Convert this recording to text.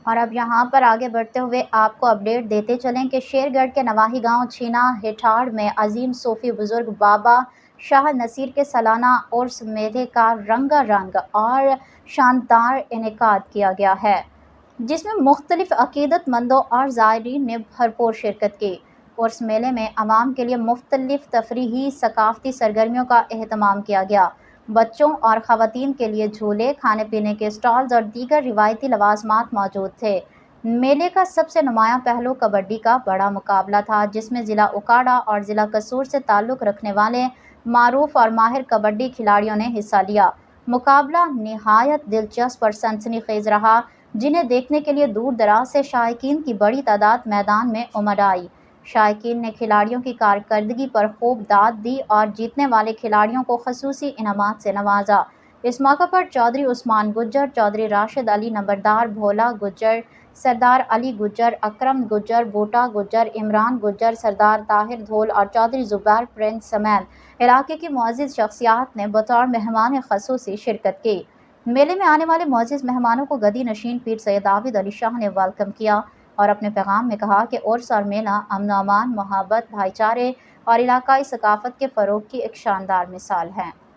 اور اب یہاں پر آگے بڑھتے ہوئے آپ کو اپڈیٹ دیتے چلیں کہ شیر گڑھ کے نواحی گاؤں چھینا ہٹھاڑ میں عظیم صوفی بزرگ بابا شاہ نصیر کے سالانہ عرس میلے کا رنگا رنگ اور شاندار انعقاد کیا گیا ہے، جس میں مختلف عقیدت مندوں اور زائرین نے بھرپور شرکت کی۔ عرس میلے میں عوام کے لیے مختلف تفریحی ثقافتی سرگرمیوں کا اہتمام کیا گیا۔ بچوں اور خواتین کے لیے جھولے، کھانے پینے کے اسٹالز اور دیگر روایتی لوازمات موجود تھے۔ میلے کا سب سے نمایاں پہلو کبڈی کا بڑا مقابلہ تھا، جس میں ضلع اکاڑا اور ضلع قصور سے تعلق رکھنے والے معروف اور ماہر کبڈی کھلاڑیوں نے حصہ لیا۔ مقابلہ نہایت دلچسپ اور سنسنی خیز رہا، جنہیں دیکھنے کے لیے دور دراز سے شائقین کی بڑی تعداد میدان میں امڈ آئی۔ شائقین نے کھلاڑیوں کی کارکردگی پر خوب داد دی اور جیتنے والے کھلاڑیوں کو خصوصی انعامات سے نوازا۔ اس موقع پر چودھری عثمان گجر، چودھری راشد علی نمبردار، بھولا گجر، سردار علی گجر، اکرم گجر، بوٹا گجر، عمران گجر، سردار طاہر دھول اور چودھری زبیر پرنس سمیت علاقے کی معزز شخصیات نے بطور مہمان خصوصی شرکت کی۔ میلے میں آنے والے معزز مہمانوں کو گدی نشین پیر سید عابد علی شاہ نے ویلکم کیا اور اپنے پیغام میں کہا کہ عرس اور میلہ امن و امان، محبت، بھائی چارے اور علاقائی ثقافت کے فروغ کی ایک شاندار مثال ہے۔